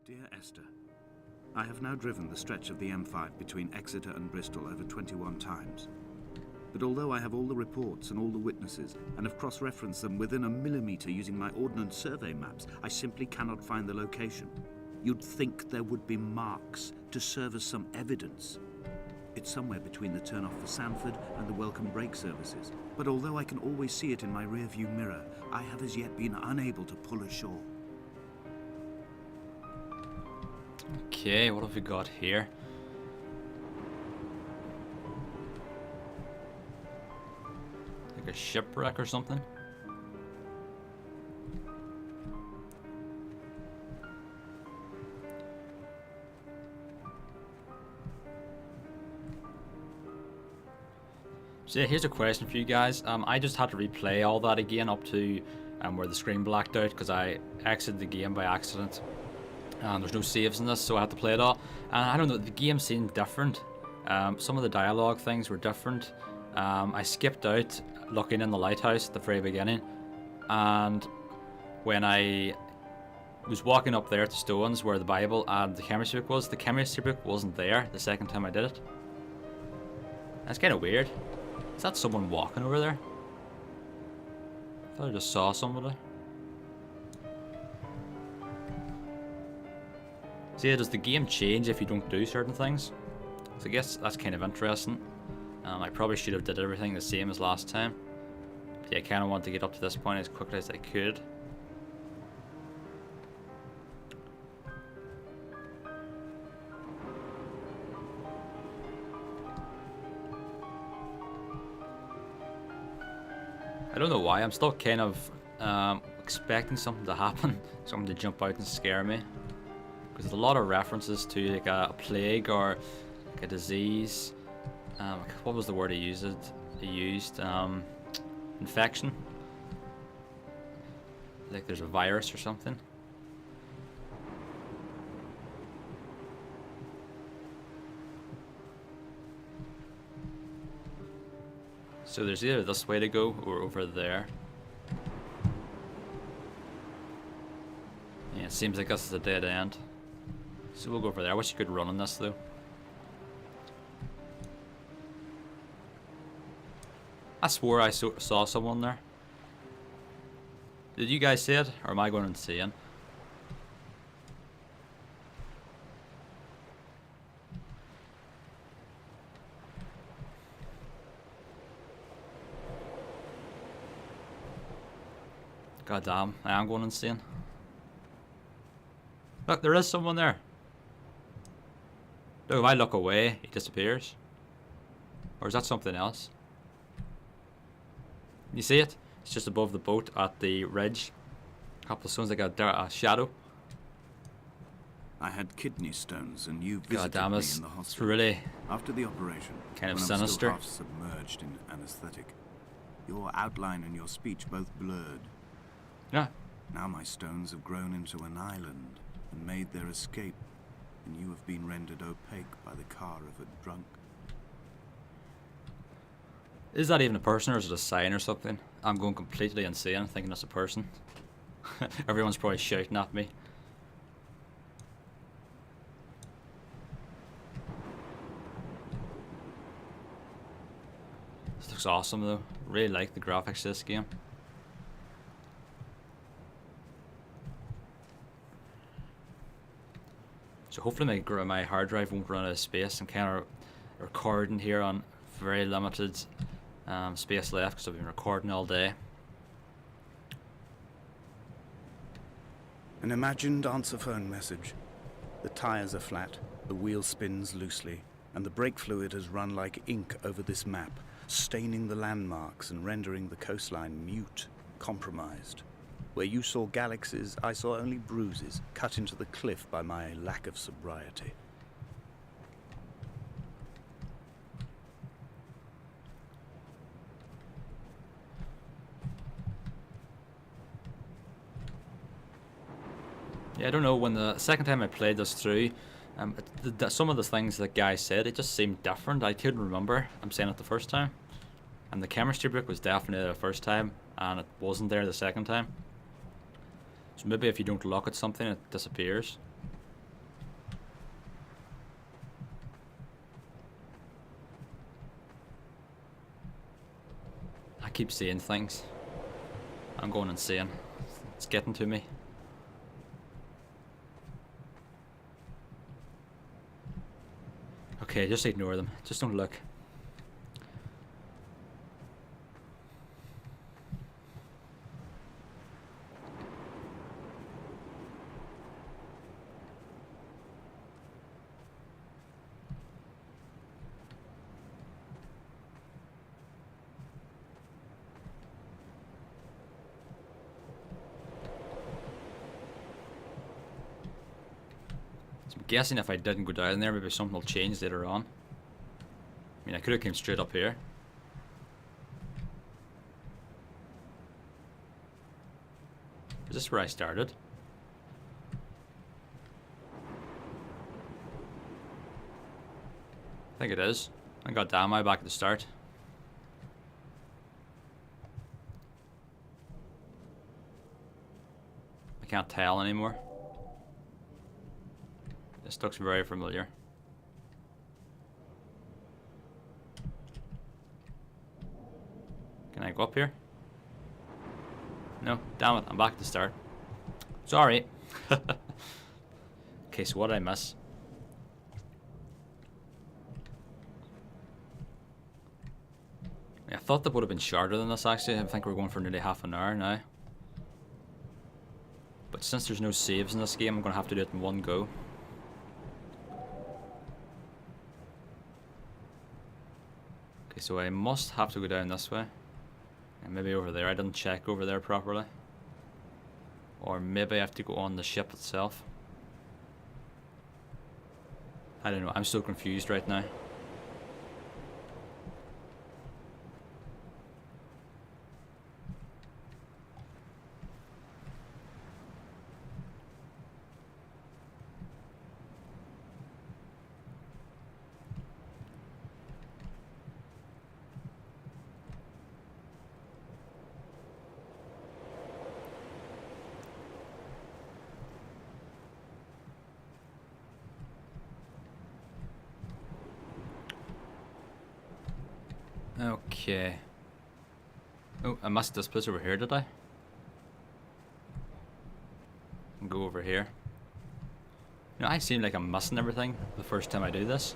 Dear Esther, I have now driven the stretch of the M5 between Exeter and Bristol over 21 times. But although I have all the reports and all the witnesses, and have cross-referenced them within a millimetre using my ordnance survey maps, I simply cannot find the location. You'd think there would be marks to serve as some evidence. It's somewhere between the turn-off for Sanford and the welcome brake services. But although I can always see it in my rear-view mirror, I have as yet been unable to pull ashore. Okay, what have we got here? Like a shipwreck or something? So yeah, here's a question for you guys. I just had to replay all that again up to where the screen blacked out because I exited the game by accident. There's no saves in this, so I had to play it all. And I don't know, the game seemed different. Some of the dialogue things were different. I skipped out looking in the lighthouse at the very beginning. And when I was walking up there to Stones where the Bible and the chemistry book was, the chemistry book wasn't there the second time I did it. That's kind of weird. Is that someone walking over there? I thought I just saw somebody. So yeah, does the game change if you don't do certain things? So I guess that's kind of interesting. I probably should have did everything the same as last time. But yeah, I kind of want to get up to this point as quickly as I could. I don't know why, I'm still kind of expecting something to happen, something to jump out and scare me. Because there's a lot of references to like a plague or like a disease. What was the word he used? Infection. Like there's a virus or something. So there's either this way to go or over there. Yeah, it seems like this is a dead end. So we'll go over there. I wish you could run on this though. I swore I saw someone there. Did you guys see it? Or am I going insane? God damn, I am going insane. Look, there is someone there. Look, if I look away, he disappears. Or is that something else? You see it? It's just above the boat at the ridge. A couple of stones like a shadow. I had kidney stones and you visited God damn me it. in the hospital. It's really After the operation, kind of when sinister. I'm still half submerged in anesthetic. Your outline and your speech both blurred. Yeah. Now my stones have grown into an island and made their escape, and you have been rendered opaque by the car of a drunk. Is that even a person or is it a sign or something? I'm going completely insane thinking it's a person. Everyone's probably shouting at me. This looks awesome though. Really like the graphics of this game. So hopefully my hard drive won't run out of space. I'm kind of recording here on very limited space left because I've been recording all day. An imagined answer phone message. The tires are flat, the wheel spins loosely, and the brake fluid has run like ink over this map, staining the landmarks and rendering the coastline mute, compromised. Where you saw galaxies, I saw only bruises cut into the cliff by my lack of sobriety. Yeah, I don't know, when the second time I played this through, some of the things that guy said, it just seemed different. I couldn't remember I'm saying it the first time. And the chemistry book was definitely there the first time, and it wasn't there the second time. So maybe if you don't look at something, it disappears. keep saying things. I'm going insane. It's getting to me. Okay, just ignore them. Just don't look. I'm guessing if I didn't go down there, maybe something will change later on. I mean, I could have came straight up here. Is this where I started? I think it is. I got down my back at the start. I can't tell anymore. This looks very familiar. Can I go up here? No, damn it, I'm back at the start. Sorry. Okay, so what did I miss? I thought that would have been shorter than this actually. I think we're going for nearly half an hour now. But since there's no saves in this game, I'm going to have to do it in one go. Okay, so I must have to go down this way. And maybe over there. I didn't check over there properly. Or maybe I have to go on the ship itself. I don't know. I'm so confused right now. Okay. Oh, I missed this place over here, did I? Go over here. You know, I seem like I'm missing everything the first time I do this.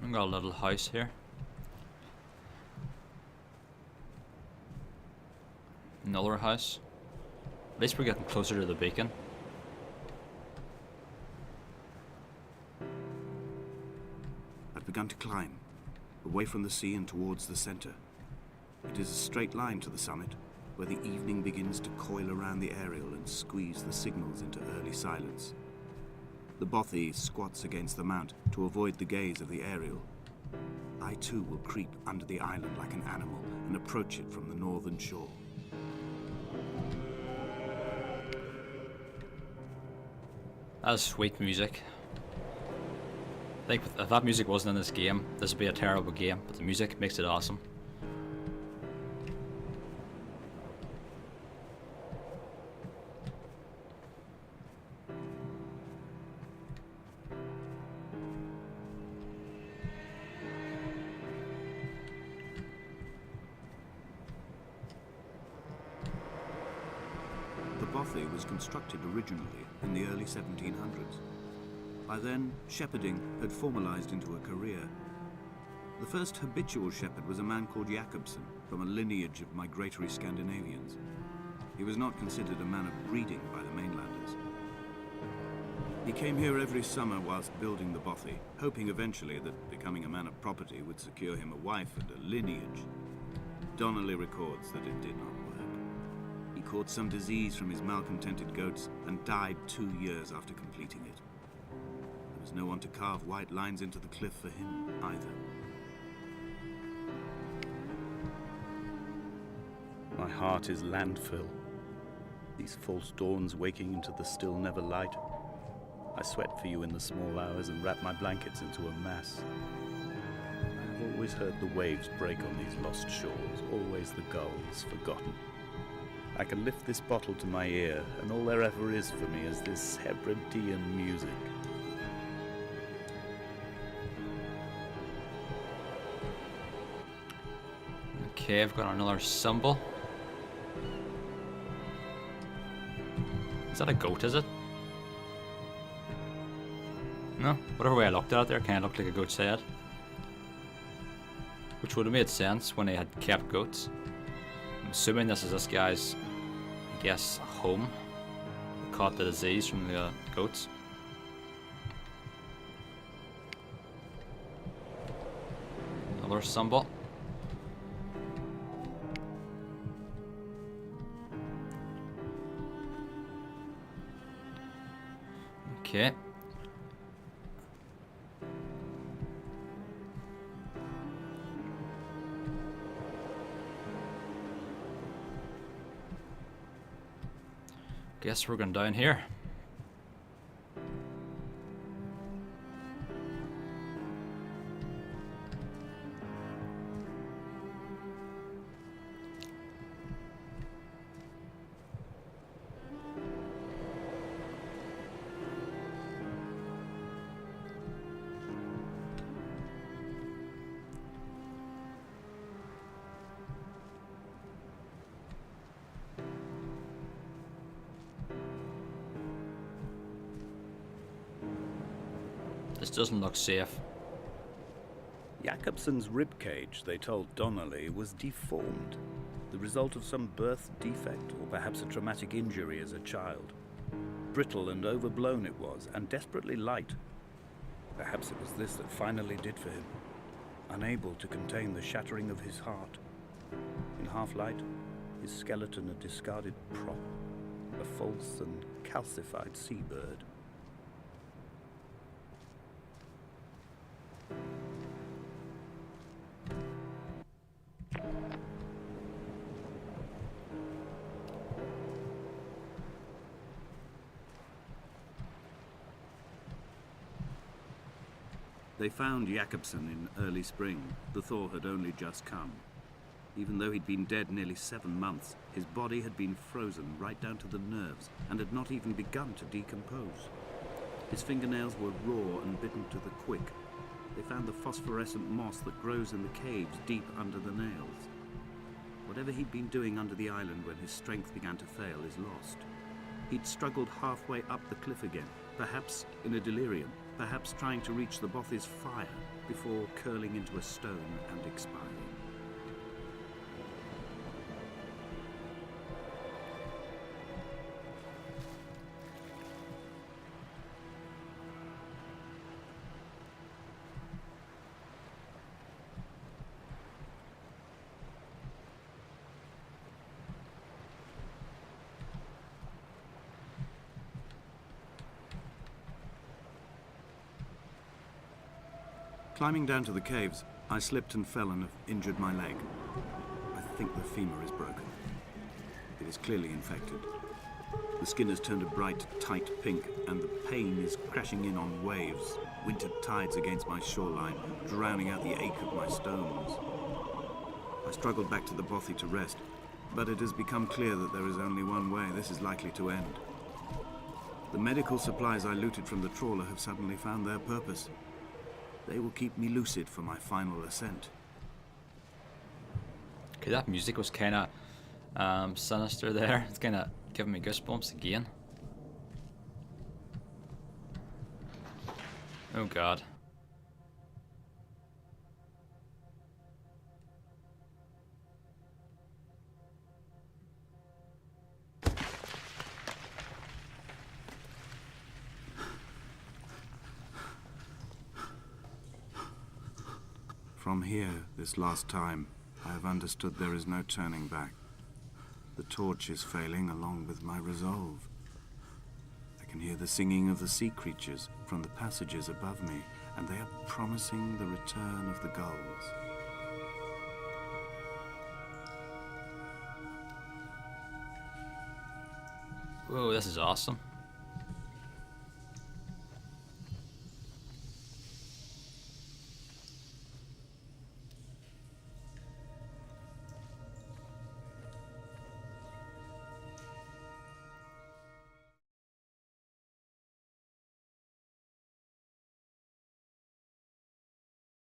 I've got a little house here. Another house. At least we're getting closer to the beacon. I've begun to climb, away from the sea and towards the center. It is a straight line to the summit, where the evening begins to coil around the aerial and squeeze the signals into early silence. The bothy squats against the mount to avoid the gaze of the aerial. I too will creep under the island like an animal and approach it from the northern shore. That is sweet music. I think if that music wasn't in this game, this would be a terrible game, but the music makes it awesome. The bothy was constructed originally in the early 1700s. By then, shepherding had formalized into a career. The first habitual shepherd was a man called Jakobsen, from a lineage of migratory Scandinavians. He was not considered a man of breeding by the mainlanders. He came here every summer whilst building the bothy, hoping eventually that becoming a man of property would secure him a wife and a lineage. Donnelly records that it did not work. He caught some disease from his malcontented goats and died 2 years after completing it. There was no one to carve white lines into the cliff for him either. heart is landfill. These false dawns waking into the still never light. I sweat for you in the small hours and wrap my blankets into a mass. I have always heard the waves break on these lost shores, always the gulls forgotten. I can lift this bottle to my ear, and all there ever is for me is this Hebridean music. Okay, I've got another symbol. Is that a goat, is it? No, whatever way I looked at it there, kind of looked like a goat's head. Which would have made sense when they had kept goats. I'm assuming this is this guy's, I guess, home. He caught the disease from the goats. Another symbol. Okay. Guess we're going down here. This doesn't look safe. Jakobsen's ribcage, they told Donnelly, was deformed, the result of some birth defect or perhaps a traumatic injury as a child. Brittle and overblown it was, and desperately light. Perhaps it was this that finally did for him, unable to contain the shattering of his heart. In half-light, his skeleton a discarded prop, a false and calcified seabird. They found Jakobsen in early spring. The thaw had only just come. Even though he'd been dead nearly 7 months, his body had been frozen right down to the nerves and had not even begun to decompose. His fingernails were raw and bitten to the quick. They found the phosphorescent moss that grows in the caves deep under the nails. Whatever he'd been doing under the island when his strength began to fail is lost. He'd struggled halfway up the cliff again, perhaps in a delirium, perhaps trying to reach the Bothy's fire before curling into a stone and expiring. Climbing down to the caves, I slipped and fell and have injured my leg. I think the femur is broken. It is clearly infected. The skin has turned a bright, tight pink, and the pain is crashing in on waves, winter tides against my shoreline, drowning out the ache of my stones. I struggled back to the Bothy to rest, but it has become clear that there is only one way this is likely to end. The medical supplies I looted from the trawler have suddenly found their purpose. They will keep me lucid for my final ascent. Okay, that music was kind of sinister there. It's kind of giving me goosebumps again. Oh God. From here, this last time, I have understood there is no turning back. The torch is failing along with my resolve. I can hear the singing of the sea creatures from the passages above me, and they are promising the return of the gulls. Whoa, this is awesome.